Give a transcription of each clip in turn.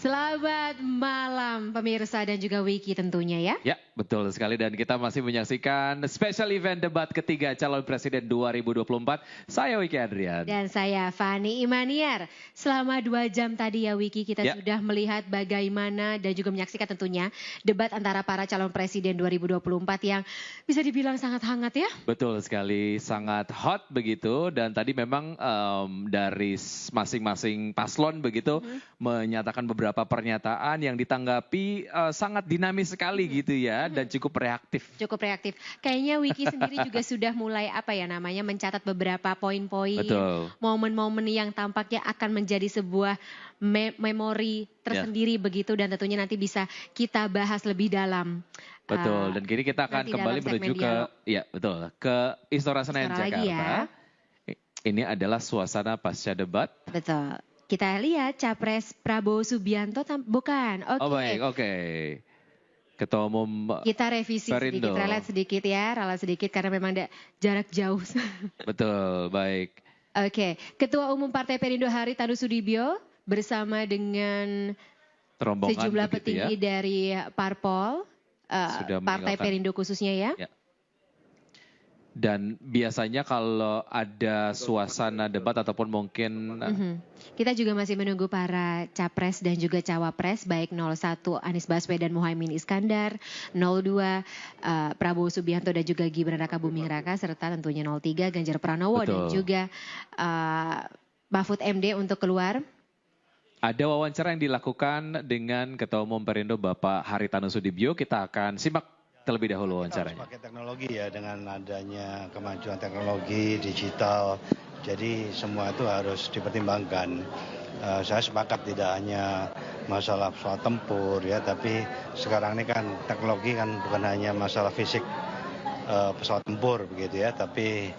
Selamat malam pemirsa dan juga Wiki tentunya ya. Ya, betul sekali dan kita masih menyaksikan special event debat ketiga calon presiden 2024. Saya Wiki Adrian. Dan saya Fani Imaniar. Selama 2 jam tadi ya Wiki kita sudah melihat bagaimana dan juga menyaksikan tentunya debat antara para calon presiden 2024 yang bisa dibilang sangat hangat ya. Betul sekali, sangat hot begitu dan tadi memang dari masing-masing paslon begitu menyatakan beberapa pernyataan yang ditanggapi sangat dinamis sekali gitu ya dan cukup reaktif. Cukup reaktif. Kayaknya Wiki sendiri juga sudah mulai mencatat beberapa poin-poin, momen-momen yang tampaknya akan menjadi sebuah memori tersendiri begitu dan tentunya nanti bisa kita bahas lebih dalam. Betul, dan kini kita akan kembali menuju ke Istora Senayan Jakarta. Ya. Ini adalah suasana pasca debat. Betul. Kita lihat Capres Prabowo Subianto, bukan? Oke. Oh baik, oke. Ketua Umum kita revisi Perindo. Sedikit, ralat sedikit karena memang ada jarak jauh. Betul, baik. Oke, Ketua Umum Partai Perindo Haritanu Sudibyo bersama dengan sejumlah petinggi dari Parpol, Partai Perindo khususnya ya. Dan biasanya kalau ada suasana debat ataupun mungkin kita juga masih menunggu para capres dan juga cawapres baik 01 Anies Baswedan Muhaimin Iskandar, 02 Prabowo Subianto dan juga Gibran Raka Buming Raka serta tentunya 03 Ganjar Pranowo dan juga Mahfud MD untuk keluar. Ada wawancara yang dilakukan dengan Ketua Umum Perindo Bapak Haritanu Sudibyo, kita akan simak terlebih dahulu wawancaranya. Kita harus pakai teknologi ya, dengan adanya kemajuan teknologi digital, jadi semua itu harus dipertimbangkan. Saya sepakat tidak hanya masalah pesawat tempur ya, tapi sekarang ini kan teknologi kan bukan hanya masalah fisik pesawat tempur begitu ya, tapi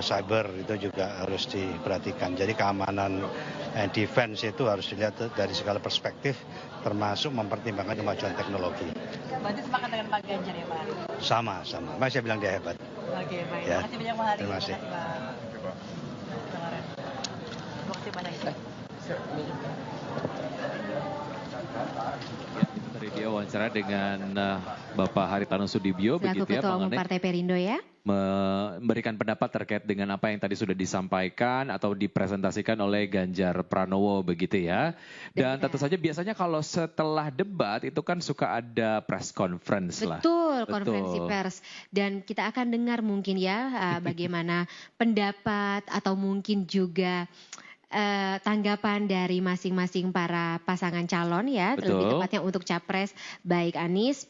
cyber itu juga harus diperhatikan. Jadi keamanan defense itu harus dilihat dari segala perspektif, termasuk mempertimbangkan kemajuan teknologi. Berarti sepakat dengan Pak Ganjar ya Pak? Sama. Makanya saya bilang dia hebat. Oke, baik. Ya. Terima kasih banyak Pak Hari. Terima kasih. Terima kasih banyak. Tadi dia wawancara dengan Bapak Haritanu Sudibyo begitu ya, Ketua Umum Partai Perindo ya. Memberikan pendapat terkait dengan apa yang tadi sudah disampaikan atau dipresentasikan oleh Ganjar Pranowo begitu ya. Dan tentu saja biasanya kalau setelah debat itu kan suka ada press conference lah. Betul, konferensi pers. Dan kita akan dengar mungkin ya bagaimana pendapat atau mungkin juga tanggapan dari masing-masing para pasangan calon ya, lebih tepatnya untuk capres baik Anies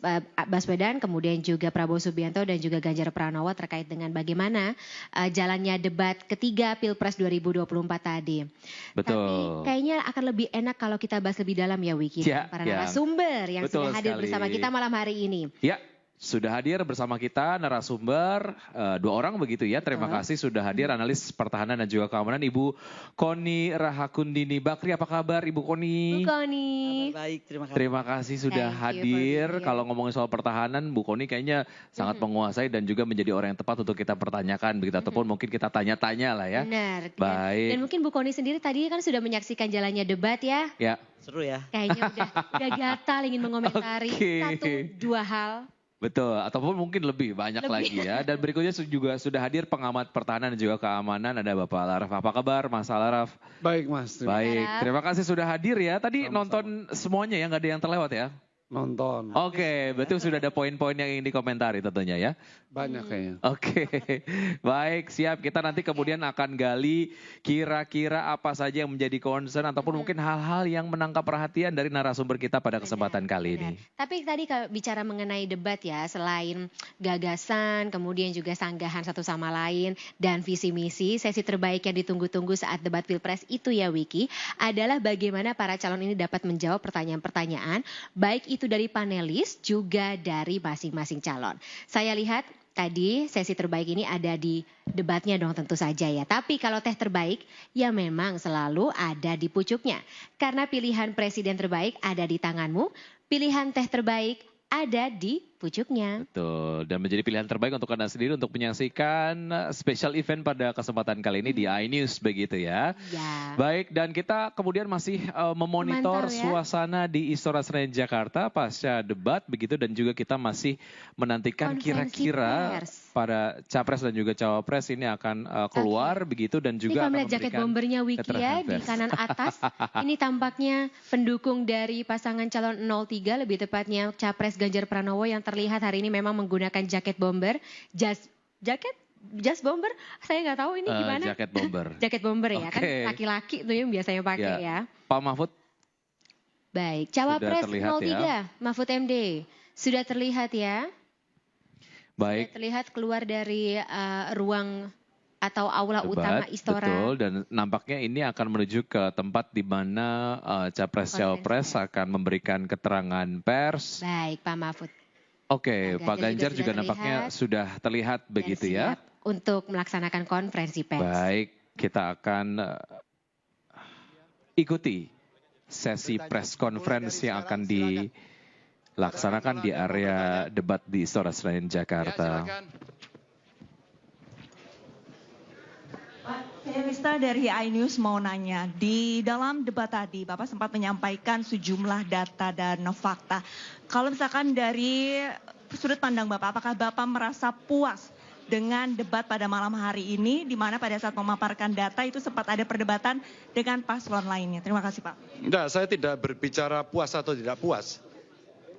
Baswedan, kemudian juga Prabowo Subianto dan juga Ganjar Pranowo terkait dengan bagaimana jalannya debat ketiga Pilpres 2024 tadi. Betul. Tapi kayaknya akan lebih enak kalau kita bahas lebih dalam ya Wiki, para narasumber yang sudah hadir bersama kita malam hari ini. Ya. Sudah hadir bersama kita narasumber 2 orang begitu ya. Terima kasih sudah hadir analis pertahanan dan juga keamanan Ibu Koni Rahakundini Bakri. Apa kabar Ibu Koni? Bu Koni. Baik, terima kasih sudah hadir. Kalau ngomongin soal pertahanan, Bu Koni kayaknya sangat menguasai dan juga menjadi orang yang tepat untuk kita pertanyakan begitu ataupun mungkin kita tanya-tanya lah ya. Benar. Baik. Dan mungkin Bu Koni sendiri tadi kan sudah menyaksikan jalannya debat ya. Ya. Seru ya. Kayaknya udah gatal ingin mengomentari 1-2 hal. Betul, ataupun mungkin lebih banyak lagi ya. Dan berikutnya juga sudah hadir pengamat pertahanan dan juga keamanan. Ada Bapak Laraf. Apa kabar Mas Laraf? Baik Mas. Baik, terima kasih sudah hadir ya. Tadi nonton semuanya ya, nggak ada yang terlewat ya? Nonton. Oke, berarti sudah ada poin-poin yang ingin dikomentari tentunya ya? Banyak kayaknya. Oke, baik siap. Kita nanti kemudian akan gali kira-kira apa saja yang menjadi concern ataupun mungkin hal-hal yang menangkap perhatian dari narasumber kita pada kesempatan kali ini. Tapi tadi kalau bicara mengenai debat ya, selain gagasan, kemudian juga sanggahan satu sama lain dan visi misi, sesi terbaik yang ditunggu-tunggu saat debat Pilpres itu ya Wiki, adalah bagaimana para calon ini dapat menjawab pertanyaan-pertanyaan, baik itu dari panelis juga dari masing-masing calon. Saya lihat tadi sesi terbaik ini ada di debatnya dong tentu saja ya. Tapi kalau teh terbaik ya memang selalu ada di pucuknya. Karena pilihan presiden terbaik ada di tanganmu, pilihan teh terbaik ada di pucuknya. Betul, dan menjadi pilihan terbaik untuk Anda sendiri untuk menyaksikan special event pada kesempatan kali ini di iNews begitu ya. Ya. Baik, dan kita kemudian masih memonitor Memantau ya. suasana di Istora Senayan Jakarta pasca debat begitu, dan juga kita masih menantikan Konferensi kira-kira pers. para capres dan juga cawapres ini akan keluar begitu, dan Ini juga kalau akan melihat jaket memberikan bombernya Wiki keterangan ya di pers. kanan atas, ini tampaknya pendukung dari pasangan calon 03, lebih tepatnya Capres Ganjar Pranowo yang terlihat hari ini memang menggunakan jaket bomber, jas bomber, saya nggak tahu ini gimana. Jaket bomber. Jaket bomber ya, kan Oke. laki-laki tuh yang biasanya pakai ya. Pak Mahfud, Baik, Cawapres terlihat 03, ya. Mahfud MD, sudah terlihat ya. baik. Sudah terlihat keluar dari ruang atau aula Debat, utama Istora. betul, dan nampaknya ini akan menuju ke tempat di mana capres-cawapres Konferensi akan memberikan keterangan pers. Baik, Pak Mahfud. Oke, Pak Pak Ganjar Ganjar juga juga sudah nampaknya terlihat. sudah terlihat Dan begitu ya. siap untuk melaksanakan konferensi pers. Baik, kita akan ikuti sesi press conference yang akan dilaksanakan di area debat di Istora Senayan Jakarta. Saya Rista dari iNews mau nanya, di dalam debat tadi Bapak sempat menyampaikan sejumlah data dan fakta. Kalau misalkan dari sudut pandang Bapak, apakah Bapak merasa puas dengan debat pada malam hari ini, di mana pada saat memaparkan data itu sempat ada perdebatan dengan paslon lainnya? Terima kasih Pak. Enggak, saya tidak berbicara puas atau tidak puas.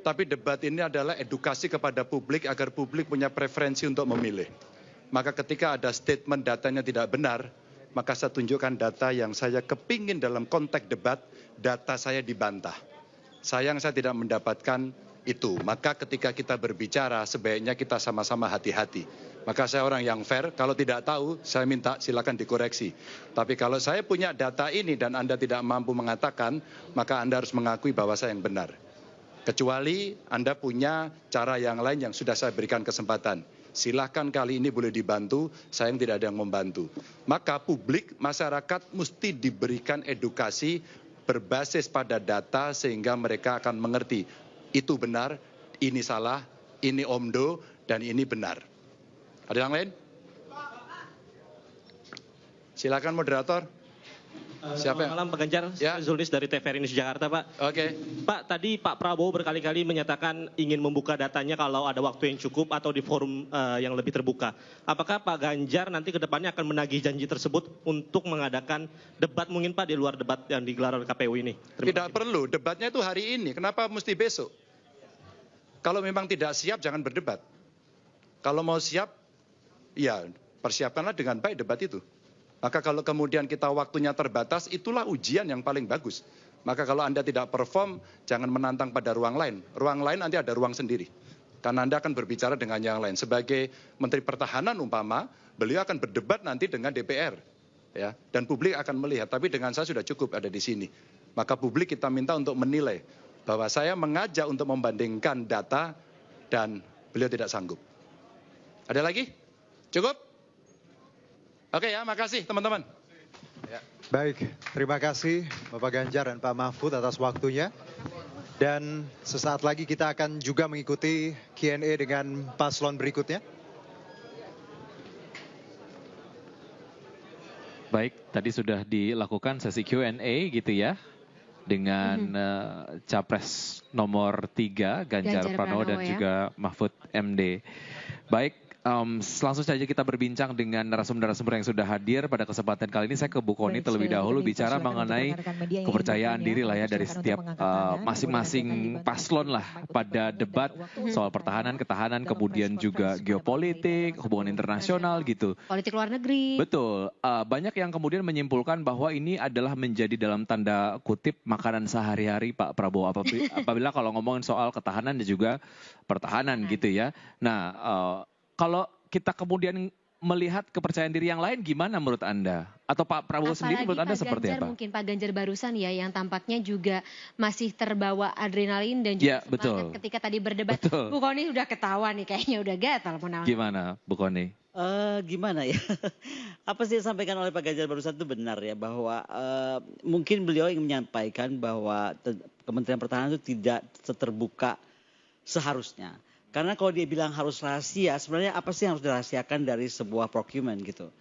Tapi debat ini adalah edukasi kepada publik agar publik punya preferensi untuk memilih. Maka ketika ada statement datanya tidak benar, maka saya tunjukkan data yang saya kepingin dalam konteks debat, data saya dibantah. Sayang saya tidak mendapatkan itu. Maka ketika kita berbicara, sebaiknya kita sama-sama hati-hati. Maka saya orang yang fair, kalau tidak tahu, saya minta silakan dikoreksi. Tapi kalau saya punya data ini dan Anda tidak mampu mengatakan, maka Anda harus mengakui bahwa saya yang benar. Kecuali Anda punya cara yang lain yang sudah saya berikan kesempatan. Silahkan kali ini boleh dibantu, saya yang tidak ada yang membantu. Maka publik, masyarakat mesti diberikan edukasi berbasis pada data sehingga mereka akan mengerti. Itu benar, ini salah, ini omdo, dan ini benar. Ada yang lain? Silakan moderator. Siapa Selamat malam Pak Ganjar, Ya. saya Zulnis dari TVRI News Jakarta Pak. Oke. Pak, tadi Pak Prabowo berkali-kali menyatakan ingin membuka datanya kalau ada waktu yang cukup atau di forum yang lebih terbuka. Apakah Pak Ganjar nanti ke depannya akan menagih janji tersebut untuk mengadakan debat mungkin Pak di luar debat yang digelar oleh KPU ini? Tidak perlu, debatnya itu hari ini. Kenapa mesti besok? Kalau memang tidak siap, jangan berdebat. Kalau mau siap, ya persiapkanlah dengan baik debat itu. Maka kalau kemudian kita waktunya terbatas, itulah ujian yang paling bagus. Maka kalau Anda tidak perform, jangan menantang pada ruang lain. Ruang lain nanti ada ruang sendiri. Karena Anda akan berbicara dengan yang lain. Sebagai Menteri Pertahanan umpama, beliau akan berdebat nanti dengan DPR. Ya, dan publik akan melihat, tapi dengan saya sudah cukup ada di sini. Maka publik kita minta untuk menilai bahwa saya mengajak untuk membandingkan data dan beliau tidak sanggup. Ada lagi? Cukup? Oke ya, makasih teman-teman. Baik, terima kasih Bapak Ganjar dan Pak Mahfud atas waktunya. Dan sesaat lagi kita akan juga mengikuti Q&A dengan paslon berikutnya. Baik, tadi sudah dilakukan sesi Q&A gitu ya. Dengan capres nomor 3, Ganjar Pranowo dan ya. juga Mahfud MD. Baik. Langsung saja kita berbincang dengan narasumber-narasumber yang sudah hadir pada kesempatan kali ini. Saya ke Bu Koni terlebih dahulu bicara mengenai kepercayaan diri lah ya dari setiap masing-masing paslon lah pada debat soal pertahanan, ketahanan, kemudian juga geopolitik, hubungan internasional gitu. Politik luar negeri. Betul, banyak yang kemudian menyimpulkan bahwa ini adalah menjadi dalam tanda kutip makanan sehari-hari Pak Prabowo apabila kalau ngomongin soal ketahanan dan juga pertahanan gitu ya. Nah, kalau kita kemudian melihat kepercayaan diri yang lain gimana menurut Anda? Atau Pak Prabowo sendiri menurut Anda seperti apa? Mungkin Pak Ganjar barusan ya yang tampaknya juga masih terbawa adrenalin dan juga Ya, semangat betul. ketika tadi berdebat. Betul. Bu Koni udah ketawa nih kayaknya udah gatal mau nama. Gimana Bu Koni? Gimana ya? Apa sih yang disampaikan oleh Pak Ganjar barusan itu benar ya bahwa mungkin beliau ingin menyampaikan bahwa Kementerian Pertahanan itu tidak terbuka seharusnya. Karena kalau dia bilang harus rahasia, sebenarnya apa sih yang harus dirahasiakan dari sebuah procurement gitu.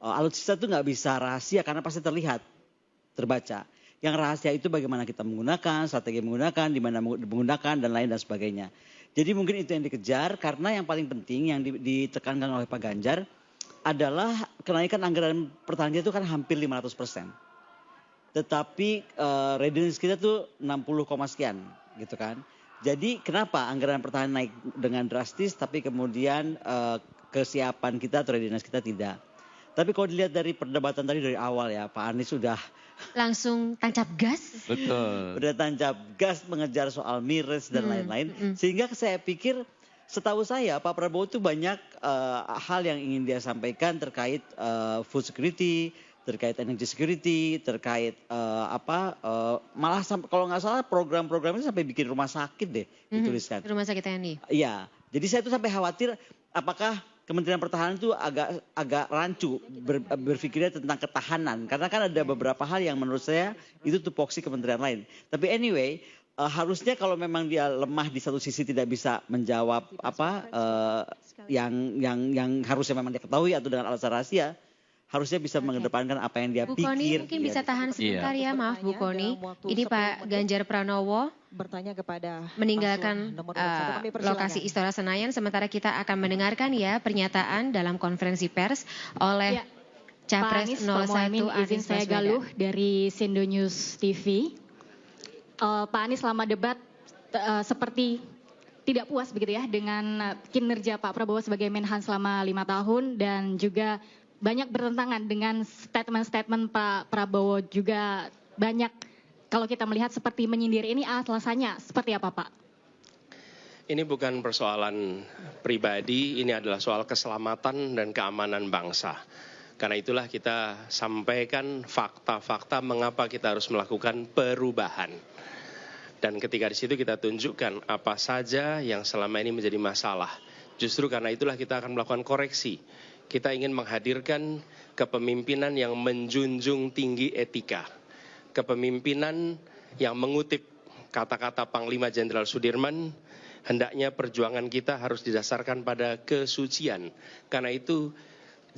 Alutsista itu nggak bisa rahasia karena pasti terlihat, terbaca. Yang rahasia itu bagaimana kita menggunakan, strategi menggunakan, di mana menggunakan, dan lain dan sebagainya. Jadi mungkin itu yang dikejar, karena yang paling penting yang ditekankan oleh Pak Ganjar adalah kenaikan anggaran pertahanan itu kan hampir 500%. Tetapi readiness kita tuh 60, sekian gitu kan. Jadi kenapa anggaran pertahanan naik dengan drastis tapi kemudian kesiapan kita atau readiness kita tidak. Tapi kalau dilihat dari perdebatan tadi dari awal ya, Pak Anies sudah langsung tancap gas. Betul. Udah tancap gas mengejar soal miras dan lain-lain. Sehingga saya pikir setahu saya Pak Prabowo itu banyak hal yang ingin dia sampaikan terkait food security, terkait energy security, terkait malah kalau nggak salah program-program itu sampai bikin rumah sakit deh dituliskan. Rumah sakit TNI. Iya, jadi saya tuh sampai khawatir apakah Kementerian Pertahanan itu agak rancu berpikirnya tentang ketahanan. Karena kan ada beberapa hal yang menurut saya itu tupoksi kementerian lain. Tapi anyway, harusnya kalau memang dia lemah di satu sisi tidak bisa menjawab yang harusnya memang dia ketahui atau dengan alasan rahasia, harusnya bisa mengedepankan apa yang dia Bu pikir. Koni mungkin bisa tahan sebentar ya, maaf Bu Koni. Ini Pak Ganjar Pranowo bertanya kepada meninggalkan lokasi Istora Senayan, sementara kita akan mendengarkan ya pernyataan dalam konferensi pers oleh Capres 01 Anies saya Galuh dari Sindo News TV. Pak Anies selama debat seperti tidak puas begitu ya dengan kinerja Pak Prabowo sebagai Menhan selama 5 tahun dan juga banyak bertentangan dengan statement-statement Pak Prabowo, juga banyak kalau kita melihat seperti menyindir. Ini alasannya seperti apa Pak? Ini bukan persoalan pribadi, ini adalah soal keselamatan dan keamanan bangsa. Karena itulah kita sampaikan fakta-fakta mengapa kita harus melakukan perubahan. Dan ketika di situ kita tunjukkan apa saja yang selama ini menjadi masalah. Justru karena itulah kita akan melakukan koreksi. Kita ingin menghadirkan kepemimpinan yang menjunjung tinggi etika. Kepemimpinan yang mengutip kata-kata Panglima Jenderal Sudirman, hendaknya perjuangan kita harus didasarkan pada kesucian. Karena itu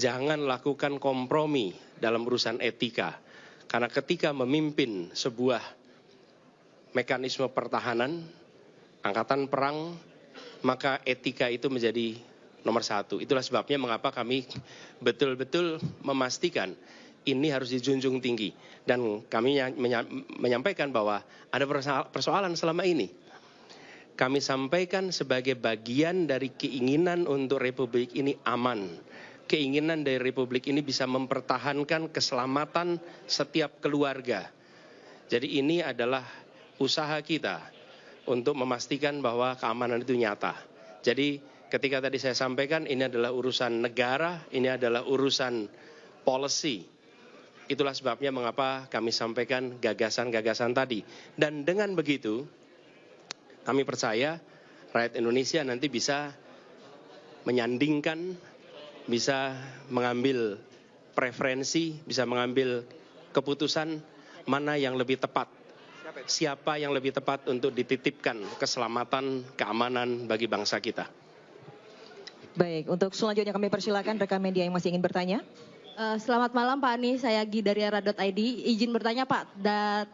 jangan lakukan kompromi dalam urusan etika. Karena ketika memimpin sebuah mekanisme pertahanan, angkatan perang, maka etika itu menjadi nomor satu. Itulah sebabnya mengapa kami betul-betul memastikan ini harus dijunjung tinggi. Dan kami menyampaikan bahwa ada persoalan selama ini. Kami sampaikan sebagai bagian dari keinginan untuk Republik ini aman. Keinginan dari Republik ini bisa mempertahankan keselamatan setiap keluarga. Jadi ini adalah usaha kita untuk memastikan bahwa keamanan itu nyata. Jadi ketika tadi saya sampaikan ini adalah urusan negara, ini adalah urusan policy. Itulah sebabnya mengapa kami sampaikan gagasan-gagasan tadi. Dan dengan begitu, kami percaya rakyat Indonesia nanti bisa menyandingkan, bisa mengambil preferensi, bisa mengambil keputusan mana yang lebih tepat. Siapa yang lebih tepat untuk dititipkan keselamatan, keamanan bagi bangsa kita. Baik, untuk selanjutnya kami persilakan rekan media yang masih ingin bertanya. Selamat malam Pak Anies, saya Gi dari era.id. Izin bertanya Pak,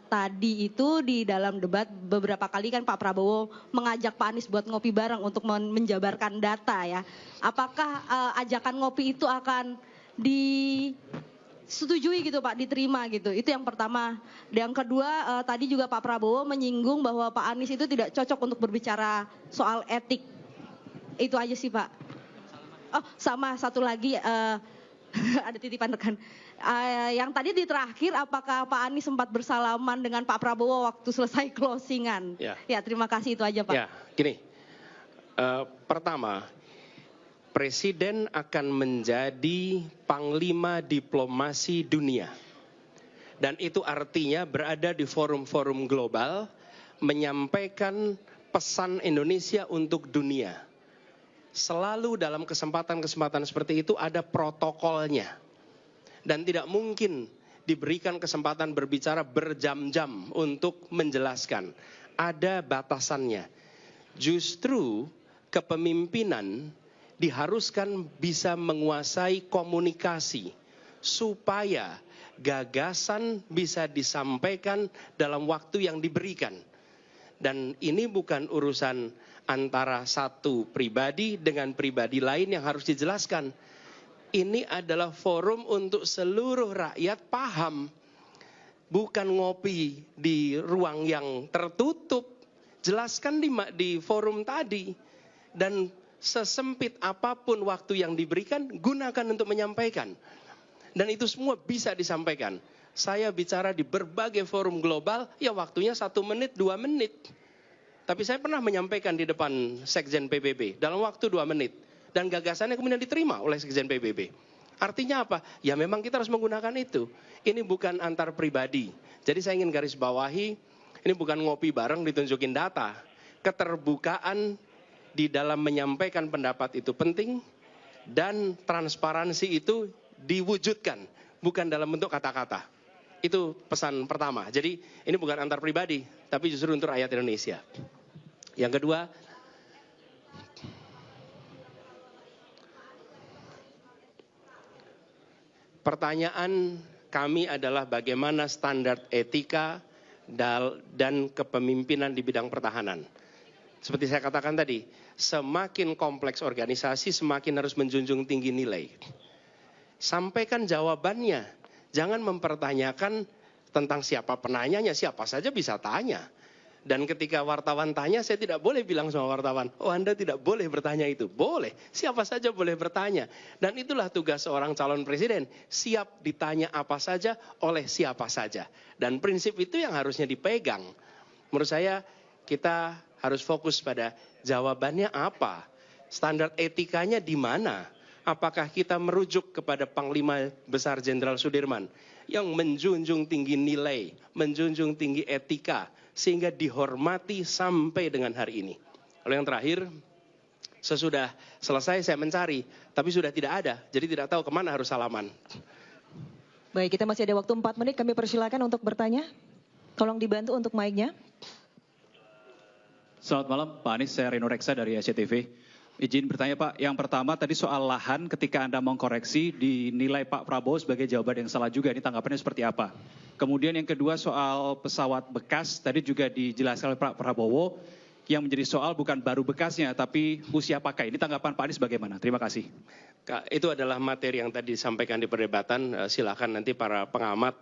tadi itu di dalam debat beberapa kali kan Pak Prabowo mengajak Pak Anies buat ngopi bareng untuk menjabarkan data ya. Apakah ajakan ngopi itu akan disetujui gitu Pak, diterima gitu? Itu yang pertama. Yang kedua, tadi juga Pak Prabowo menyinggung bahwa Pak Anies itu tidak cocok untuk berbicara soal etik. Itu aja sih Pak. Oh sama satu lagi, ada titipan rekan. Yang tadi di terakhir, apakah Pak Anies sempat bersalaman dengan Pak Prabowo waktu selesai closingan? Ya, terima kasih, itu aja Pak. Ya, gini. Pertama, Presiden akan menjadi panglima diplomasi dunia. Dan itu artinya berada di forum-forum global, menyampaikan pesan Indonesia untuk dunia. Selalu dalam kesempatan-kesempatan seperti itu ada protokolnya. Dan tidak mungkin diberikan kesempatan berbicara berjam-jam untuk menjelaskan. Ada batasannya. Justru kepemimpinan diharuskan bisa menguasai komunikasi supaya gagasan bisa disampaikan dalam waktu yang diberikan. Dan ini bukan urusan antara satu pribadi dengan pribadi lain yang harus dijelaskan. Ini adalah forum untuk seluruh rakyat paham. Bukan ngopi di ruang yang tertutup. Jelaskan di forum tadi. Dan sesempit apapun waktu yang diberikan, gunakan untuk menyampaikan. Dan itu semua bisa disampaikan. Saya bicara di berbagai forum global, ya waktunya 1 menit, 2 menit. Tapi saya pernah menyampaikan di depan Sekjen PBB dalam waktu 2 menit. Dan gagasannya kemudian diterima oleh Sekjen PBB. Artinya apa? Ya memang kita harus menggunakan itu. Ini bukan antar pribadi. Jadi saya ingin garis bawahi, ini bukan ngopi bareng ditunjukin data. Keterbukaan di dalam menyampaikan pendapat itu penting. Dan transparansi itu diwujudkan. Bukan dalam bentuk kata-kata. Itu pesan pertama. Jadi ini bukan antar pribadi. Tapi justru untuk rakyat Indonesia. Yang kedua, pertanyaan kami adalah bagaimana standar etika dan kepemimpinan di bidang pertahanan. Seperti saya katakan tadi, semakin kompleks organisasi, semakin harus menjunjung tinggi nilai. Sampaikan jawabannya, jangan mempertanyakan tentang siapa penanyanya, siapa saja bisa tanya. Dan ketika wartawan tanya, saya tidak boleh bilang sama wartawan, oh Anda tidak boleh bertanya itu. Boleh, siapa saja boleh bertanya. Dan itulah tugas seorang calon presiden, siap ditanya apa saja oleh siapa saja. Dan prinsip itu yang harusnya dipegang. Menurut saya kita harus fokus pada jawabannya apa, standar etikanya di mana. Apakah kita merujuk kepada Panglima Besar Jenderal Sudirman yang menjunjung tinggi nilai, menjunjung tinggi etika, sehingga dihormati sampai dengan hari ini. Lalu yang terakhir, sesudah selesai saya mencari, tapi sudah tidak ada, jadi tidak tahu kemana harus salaman. Baik, kita masih ada waktu 4 menit, kami persilakan untuk bertanya. Tolong dibantu untuk mic-nya. Selamat malam, Pak Anies, saya Reno Reksa dari SCTV. Izin bertanya Pak, yang pertama tadi soal lahan ketika Anda mengkoreksi dinilai Pak Prabowo sebagai jawaban yang salah juga, ini tanggapannya seperti apa? Kemudian yang kedua soal pesawat bekas, tadi juga dijelaskan oleh Pak Prabowo, yang menjadi soal bukan baru bekasnya, tapi usia pakai. Ini tanggapan Pak Anies bagaimana? Terima kasih. Itu adalah materi yang tadi disampaikan di perdebatan, silakan nanti para pengamat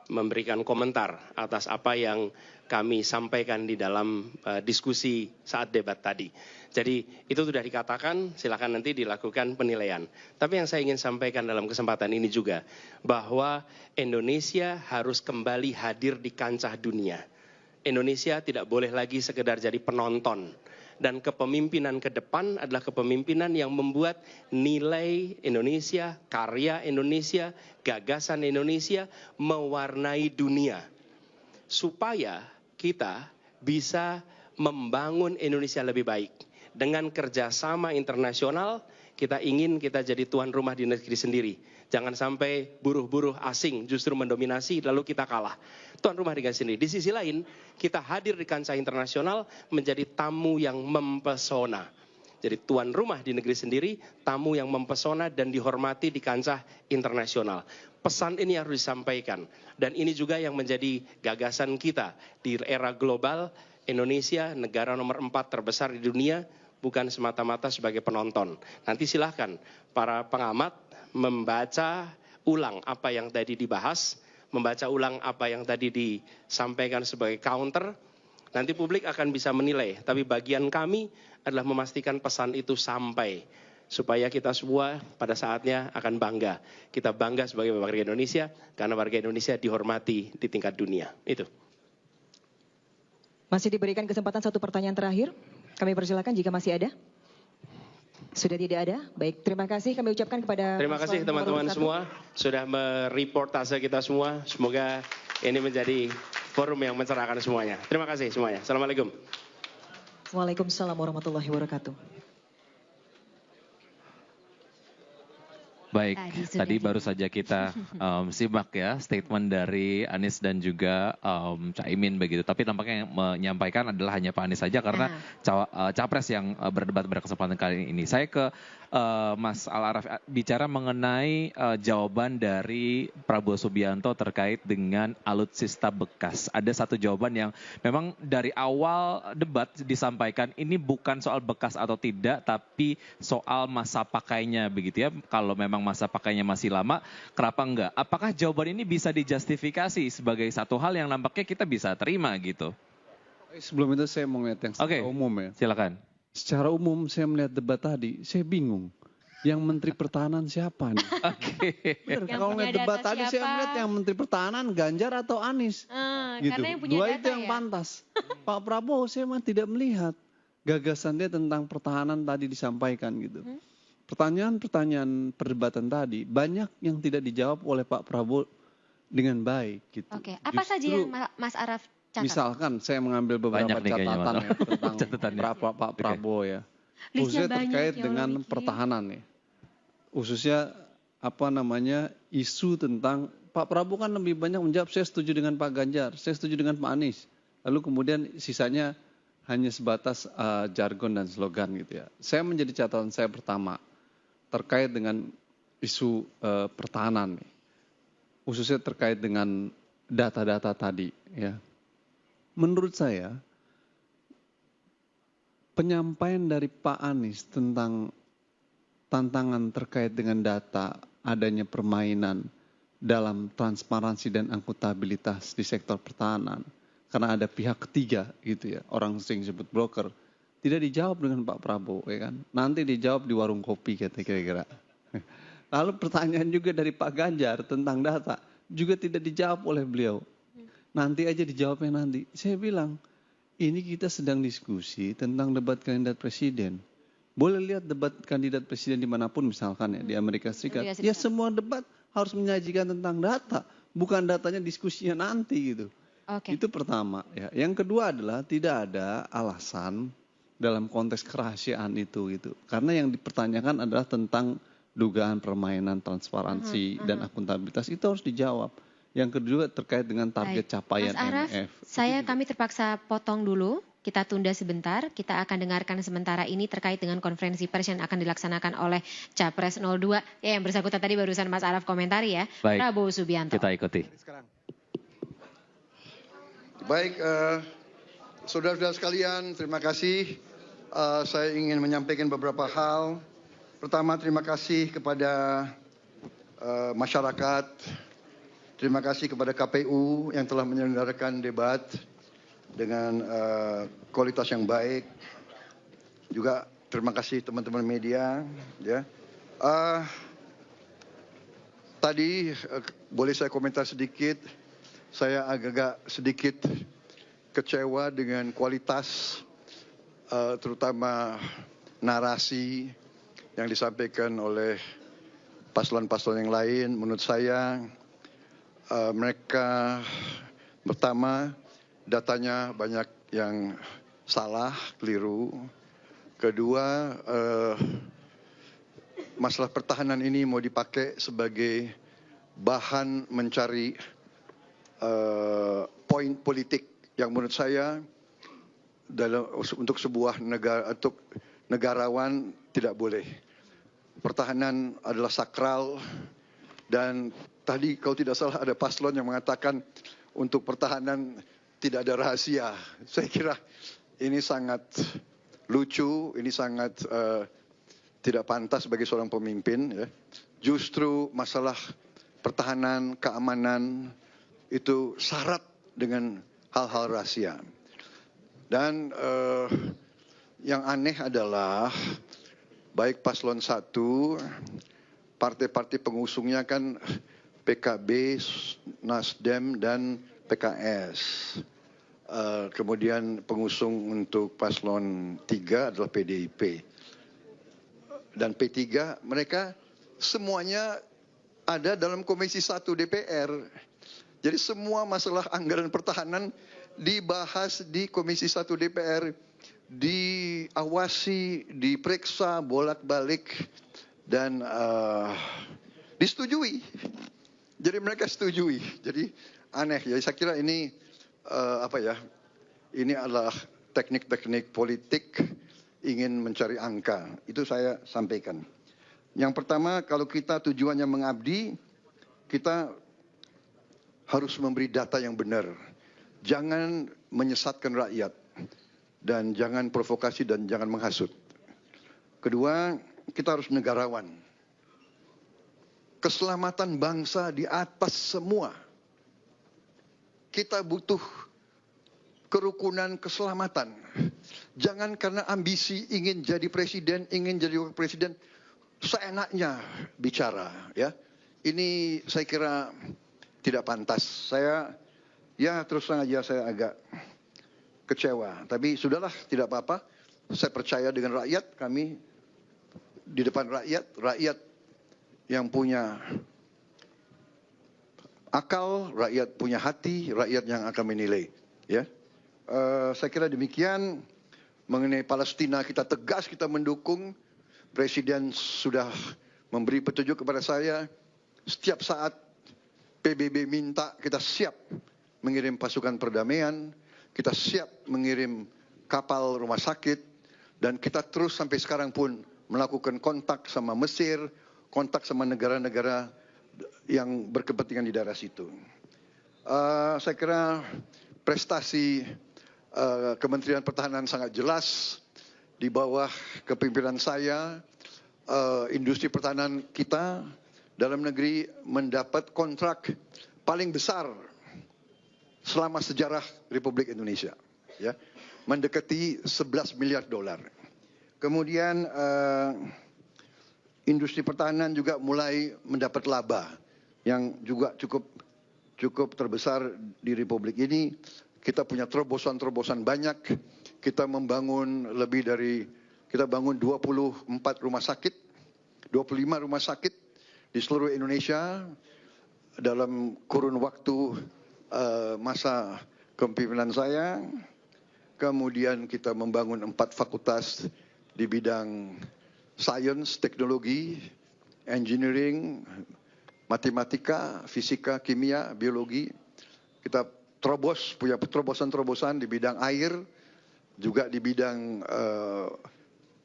memberikan komentar atas apa yang kami sampaikan di dalam diskusi saat debat tadi. Jadi itu sudah dikatakan, silakan nanti dilakukan penilaian. Tapi yang saya ingin sampaikan dalam kesempatan ini juga, bahwa Indonesia harus kembali hadir di kancah dunia. Indonesia tidak boleh lagi sekedar jadi penonton. Dan kepemimpinan ke depan adalah kepemimpinan yang membuat nilai Indonesia, karya Indonesia, gagasan Indonesia mewarnai dunia. Supaya kita bisa membangun Indonesia lebih baik. Dengan kerjasama internasional, kita ingin kita jadi tuan rumah di negeri sendiri. Jangan sampai buruh-buruh asing justru mendominasi lalu kita kalah. Tuan rumah di negeri sendiri. Di sisi lain, kita hadir di kancah internasional menjadi tamu yang mempesona. Jadi tuan rumah di negeri sendiri, tamu yang mempesona dan dihormati di kancah internasional. Pesan ini harus disampaikan. Dan ini juga yang menjadi gagasan kita di era global. Indonesia, negara nomor 4 terbesar di dunia, bukan semata-mata sebagai penonton. Nanti silahkan para pengamat membaca ulang apa yang tadi dibahas, membaca ulang apa yang tadi disampaikan sebagai counter. Nanti publik akan bisa menilai, tapi bagian kami adalah memastikan pesan itu sampai. Supaya kita semua pada saatnya akan bangga. Kita bangga sebagai warga Indonesia, karena warga Indonesia dihormati di tingkat dunia. Itu. Masih diberikan kesempatan satu pertanyaan terakhir. Kami persilakan jika masih ada. Sudah tidak ada. Baik, terima kasih kami ucapkan kepada terima kasih teman-teman semua sudah mereportase kita semua. Semoga ini menjadi forum yang mencerahkan semuanya. Terima kasih semuanya. Assalamualaikum. Waalaikumsalam warahmatullahi wabarakatuh. Baik, sudah tadi baru saja kita simak ya statement dari Anies dan juga Caimin begitu. Tapi tampaknya yang menyampaikan adalah hanya Pak Anies saja karena capres yang berdebat pada kesempatan kali ini. Saya ke Mas Al-Araf bicara mengenai jawaban dari Prabowo Subianto terkait dengan alutsista bekas. Ada satu jawaban yang memang dari awal debat disampaikan ini bukan soal bekas atau tidak, tapi soal masa pakainya begitu ya. Kalau memang masa pakainya masih lama, kenapa enggak? Apakah jawaban ini bisa dijustifikasi sebagai satu hal yang nampaknya kita bisa terima gitu? Sebelum itu saya mau lihat yang secara umum ya. Silakan. Secara umum saya melihat debat tadi, saya bingung. Yang Menteri Pertahanan siapa nih? Bener, kalau melihat debat tadi saya melihat yang Menteri Pertahanan Ganjar atau Anies. Gitu. Karena yang punya Dua data itu yang ya? pantas. Pak Prabowo saya memang tidak melihat gagasan dia tentang pertahanan tadi disampaikan gitu. Pertanyaan-pertanyaan perdebatan tadi banyak yang tidak dijawab oleh Pak Prabowo dengan baik gitu. Oke, apa saja yang Mas Araf catat? Misalkan saya mengambil beberapa catatan ya, tentang Pak Prabowo ya. Khususnya terkait dengan pertahanan ya. Khususnya isu tentang Pak Prabowo kan lebih banyak menjawab saya setuju dengan Pak Ganjar, saya setuju dengan Pak Anies. Lalu kemudian sisanya hanya sebatas jargon dan slogan gitu ya. Saya menjadi catatan saya pertama terkait dengan isu pertahanan nih. Khususnya terkait dengan data-data tadi ya. Menurut saya penyampaian dari Pak Anies tentang tantangan terkait dengan data, adanya permainan dalam transparansi dan akuntabilitas di sektor pertahanan, karena ada pihak ketiga gitu ya, orang sering sebut broker, tidak dijawab dengan Pak Prabowo ya kan. Nanti dijawab di warung kopi kira-kira. Lalu pertanyaan juga dari Pak Ganjar tentang data juga tidak dijawab oleh beliau. Nanti aja dijawabnya nanti. Saya bilang ini kita sedang diskusi tentang debat kandidat presiden. Boleh lihat debat kandidat presiden dimanapun misalkan ya di Amerika Serikat. Ya semua debat harus menyajikan tentang data, bukan datanya diskusinya nanti gitu. Itu pertama ya. Yang kedua adalah tidak ada alasan dalam konteks kerahasiaan itu gitu. Karena yang dipertanyakan adalah tentang dugaan permainan transparansi dan akuntabilitas, itu harus dijawab. Yang kedua terkait dengan target capaian Mas Araf, MF. kami terpaksa potong dulu. Kita tunda sebentar, kita akan dengarkan sementara ini terkait dengan konferensi pers yang akan dilaksanakan oleh Capres 02. Ya, yang bersangkutan tadi barusan Mas Araf komentari ya, Baik, Prabowo Subianto. kita ikuti. Baik, saudara-saudara sekalian, terima kasih. Saya ingin menyampaikan beberapa hal. Pertama, terima kasih kepada masyarakat. Terima kasih kepada KPU yang telah menyelenggarakan debat dengan kualitas yang baik. Juga terima kasih teman-teman media. Ya. Tadi boleh saya komentar sedikit. Saya agak sedikit kecewa dengan kualitas terutama narasi yang disampaikan oleh paslon-paslon yang lain. Menurut saya mereka pertama datanya banyak yang salah, keliru. Kedua, masalah pertahanan ini mau dipakai sebagai bahan mencari poin politik yang menurut saya untuk sebuah negara, untuk negarawan tidak boleh. Pertahanan adalah sakral dan tadi kalau tidak salah ada paslon yang mengatakan untuk pertahanan tidak ada rahasia. Saya kira ini sangat lucu, ini sangat tidak pantas bagi seorang pemimpin. Ya. Justru masalah pertahanan, keamanan itu syarat dengan hal-hal rahasia. Dan yang aneh adalah baik paslon 1, partai-partai pengusungnya kan PKB, Nasdem, dan PKS. Kemudian pengusung untuk paslon 3 adalah PDIP. Dan P3, mereka semuanya ada dalam Komisi 1 DPR. Jadi semua masalah anggaran pertahanan dibahas di Komisi 1 DPR, diawasi, diperiksa bolak-balik, dan disetujui. Jadi mereka setujui. Jadi aneh ya. Saya kira ini ini adalah teknik-teknik politik ingin mencari angka. Itu saya sampaikan. Yang pertama, kalau kita tujuannya mengabdi, kita harus memberi data yang benar. Jangan menyesatkan rakyat. Dan jangan provokasi dan jangan menghasut. Kedua, kita harus negarawan. Keselamatan bangsa di atas semua. Kita butuh kerukunan keselamatan. Jangan karena ambisi ingin jadi presiden, ingin jadi wakil presiden, seenaknya bicara. Ya, ini saya kira tidak pantas. Saya, ya terus terang aja saya agak kecewa. Tapi sudahlah, tidak apa-apa. Saya percaya dengan rakyat, kami di depan rakyat, rakyat yang punya akal, rakyat punya hati, rakyat yang akan menilai. Ya, saya kira demikian. Mengenai Palestina kita tegas, kita mendukung. Presiden sudah memberi petunjuk kepada saya. Setiap saat PBB minta, kita siap mengirim pasukan perdamaian. Kita siap mengirim kapal rumah sakit. Dan kita terus sampai sekarang pun melakukan kontak sama Mesir, kontak sama negara-negara yang berkepentingan di daerah situ. Saya kira prestasi Kementerian Pertahanan sangat jelas. Di bawah kepimpinan saya, industri pertahanan kita dalam negeri mendapat kontrak paling besar selama sejarah Republik Indonesia. Ya, mendekati 11 miliar dolar. Kemudian industri pertahanan juga mulai mendapat laba yang juga cukup terbesar di Republik ini. Kita punya terobosan-terobosan banyak. Kita membangun kita bangun 24 rumah sakit, 25 rumah sakit di seluruh Indonesia dalam kurun waktu masa kepemimpinan saya. Kemudian kita membangun 4 fakultas di bidang sains, teknologi, engineering, matematika, fisika, kimia, biologi. Kita punya terobosan-terobosan di bidang air, juga di bidang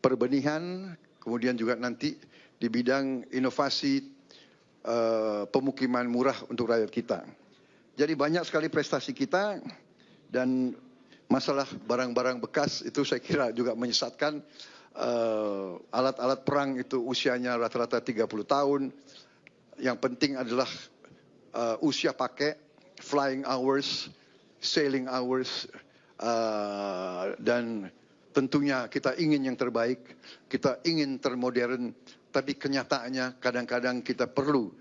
perbenihan, kemudian juga nanti di bidang inovasi pemukiman murah untuk rakyat kita. Jadi banyak sekali prestasi kita, dan masalah barang-barang bekas itu saya kira juga menyesatkan. Alat-alat perang itu usianya rata-rata 30 tahun. Yang penting adalah usia pakai, flying hours, sailing hours, dan tentunya kita ingin yang terbaik, kita ingin termodern, tapi kenyataannya kadang-kadang kita perlu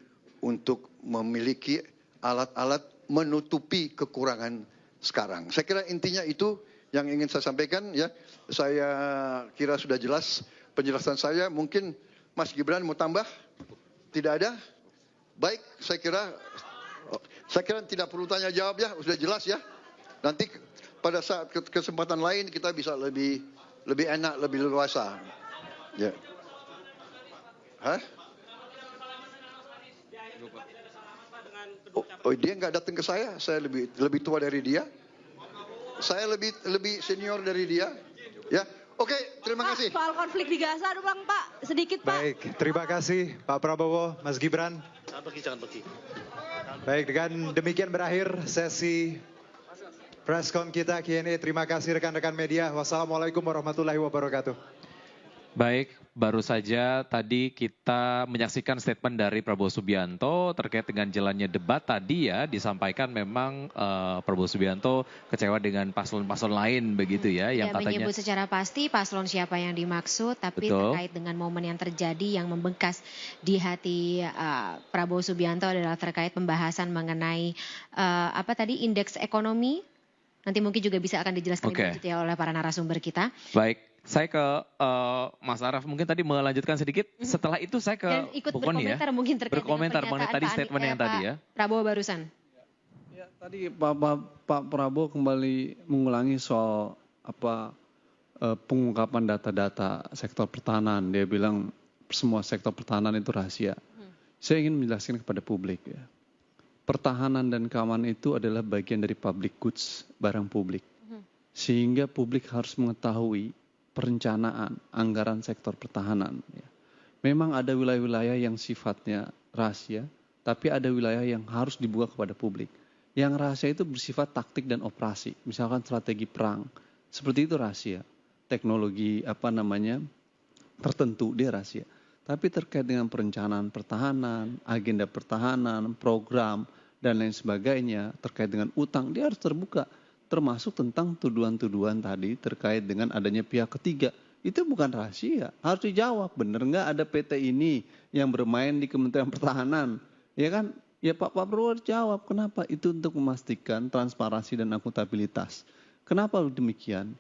untuk memiliki alat-alat menutupi kekurangan sekarang. Saya kira intinya itu yang ingin saya sampaikan. Ya, saya kira sudah jelas penjelasan saya. Mungkin Mas Gibran mau tambah? Tidak ada? Baik, saya kira tidak perlu tanya jawab ya, sudah jelas ya. Nanti pada saat kesempatan lain kita bisa lebih enak, lebih leluasa. Ya. Hah? Oh, dia nggak datang ke saya lebih tua dari dia. Saya lebih senior dari dia. Ya, oke, terima kasih. Soal konflik di Gaza doang Pak, sedikit Pak. Baik, terima kasih Pak Prabowo, Mas Gibran. Jangan pergi. Baik, dengan demikian berakhir sesi preskon kita Q&A. Terima kasih rekan-rekan media. Wassalamualaikum warahmatullahi wabarakatuh. Baik, baru saja tadi kita menyaksikan statement dari Prabowo Subianto terkait dengan jalannya debat tadi ya, disampaikan memang Prabowo Subianto kecewa dengan paslon-paslon lain begitu ya, yang katanya menyebut secara pasti paslon siapa yang dimaksud, tapi betul, terkait dengan momen yang terjadi yang membekas di hati Prabowo Subianto adalah terkait pembahasan mengenai indeks ekonomi. Nanti mungkin juga bisa akan dijelaskan lebih lanjut ya oleh para narasumber kita. Baik, saya ke Mas Araf mungkin tadi melanjutkan sedikit. Setelah itu saya ke ikut Bung Koni ya. Mungkin terkait berkomentar mengenai tadi statement yang tadi ya. Prabowo barusan. Ya, tadi Pak Prabowo kembali mengulangi soal pengungkapan data-data sektor pertahanan. Dia bilang semua sektor pertahanan itu rahasia. Saya ingin menjelaskan kepada publik ya. Pertahanan dan keamanan itu adalah bagian dari public goods, barang publik. Sehingga publik harus mengetahui perencanaan anggaran sektor pertahanan. Ya. Memang ada wilayah-wilayah yang sifatnya rahasia, tapi ada wilayah yang harus dibuka kepada publik. Yang rahasia itu bersifat taktik dan operasi, misalkan strategi perang. Seperti itu rahasia. Teknologi tertentu dia rahasia. Tapi terkait dengan perencanaan pertahanan, agenda pertahanan, program, dan lain sebagainya, terkait dengan utang, dia harus terbuka. Termasuk tentang tuduhan-tuduhan tadi terkait dengan adanya pihak ketiga. Itu bukan rahasia, harus dijawab. Benar nggak ada PT ini yang bermain di Kementerian Pertahanan? Ya kan? Ya Pak Prabowo harus jawab. Kenapa? Itu untuk memastikan transparansi dan akuntabilitas. Kenapa demikian?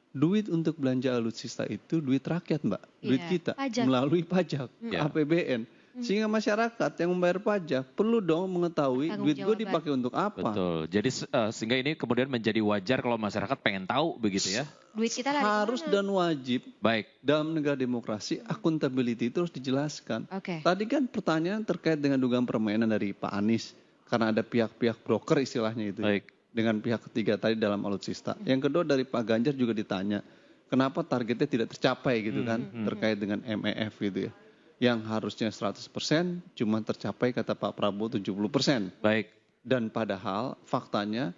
Duit untuk belanja alutsista itu duit rakyat, Mbak. Duit kita pajak. Melalui pajak, APBN. Sehingga masyarakat yang membayar pajak perlu dong mengetahui duit gue dipakai untuk apa. Betul. Jadi sehingga ini kemudian menjadi wajar kalau masyarakat pengen tahu begitu ya. Duit kita harus dan wajib. Baik. Dalam negara demokrasi, accountability itu harus dijelaskan. Okay. Tadi kan pertanyaan terkait dengan dugaan permainan dari Pak Anies. Karena ada pihak-pihak broker istilahnya itu. Baik. Dengan pihak ketiga tadi dalam alutsista. Yang kedua dari Pak Ganjar juga ditanya, kenapa targetnya tidak tercapai gitu kan, terkait dengan MEF gitu ya. Yang harusnya 100% cuma tercapai kata Pak Prabowo 70%. Baik. Dan padahal faktanya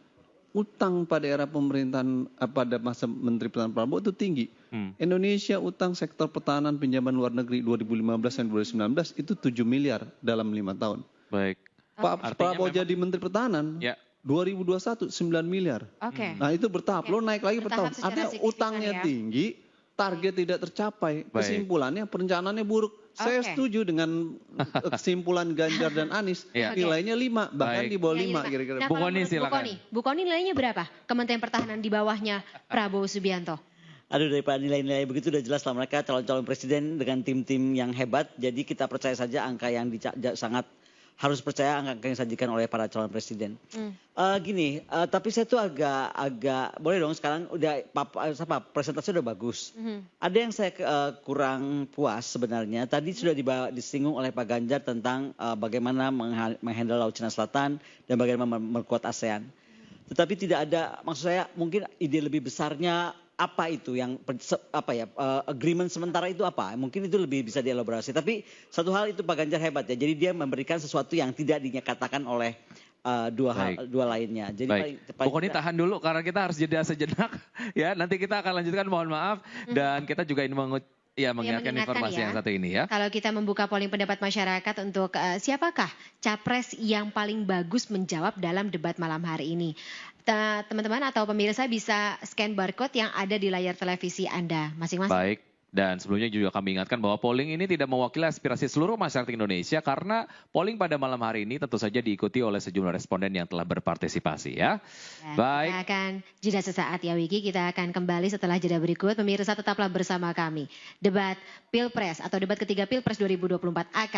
utang pada era pemerintahan pada masa Menteri Pertahanan Prabowo itu tinggi. Indonesia utang sektor pertahanan pinjaman luar negeri 2015 dan 2019 itu 7 miliar dalam 5 tahun. Baik. Pak Prabowo jadi Menteri Pertahanan. Ya. 2021 9 miliar. Nah itu bertahap, lo naik lagi per tahun. Artinya utangnya tinggi, target tidak tercapai. Kesimpulannya perencanaannya buruk. Saya setuju dengan kesimpulan Ganjar dan Anies. Nilainya 5, bahkan di bawah 5 kira-kira. Nah, Bu Kony nilainya berapa? Kementerian Pertahanan di bawahnya Prabowo Subianto. Aduh, daripada nilai-nilai begitu udah jelas lah mereka calon-calon presiden dengan tim-tim yang hebat. Jadi kita percaya saja angka yang sangat harus percaya angka yang disajikan oleh para calon presiden. Tapi saya tuh agak boleh dong sekarang udah presentasi udah bagus. Ada yang saya kurang puas sebenarnya. Tadi sudah disinggung oleh Pak Ganjar tentang bagaimana menghandle Laut Cina Selatan dan bagaimana memperkuat ASEAN. Tetapi tidak ada, maksud saya mungkin ide lebih besarnya apa itu yang agreement sementara itu apa? Mungkin itu lebih bisa dielaborasi. Tapi satu hal itu Pak Ganjar hebat ya. Jadi dia memberikan sesuatu yang tidak dinyatakan oleh dua lainnya. Jadi Bu Kony tahan dulu karena kita harus jeda sejenak ya. Nanti kita akan lanjutkan, mohon maaf. Dan kita juga ingin mengingatkan informasi yang satu ini ya. Kalau kita membuka polling pendapat masyarakat untuk siapakah capres yang paling bagus menjawab dalam debat malam hari ini. Teman-teman atau pemirsa bisa scan barcode yang ada di layar televisi Anda masing-masing. Baik. Dan sebelumnya juga kami ingatkan bahwa polling ini tidak mewakili aspirasi seluruh masyarakat Indonesia karena polling pada malam hari ini tentu saja diikuti oleh sejumlah responden yang telah berpartisipasi ya. Baik. Kita akan jeda sesaat ya Wiki, kita akan kembali setelah jeda berikut. Pemirsa tetaplah bersama kami. Debat Pilpres atau debat ketiga Pilpres 2024 akan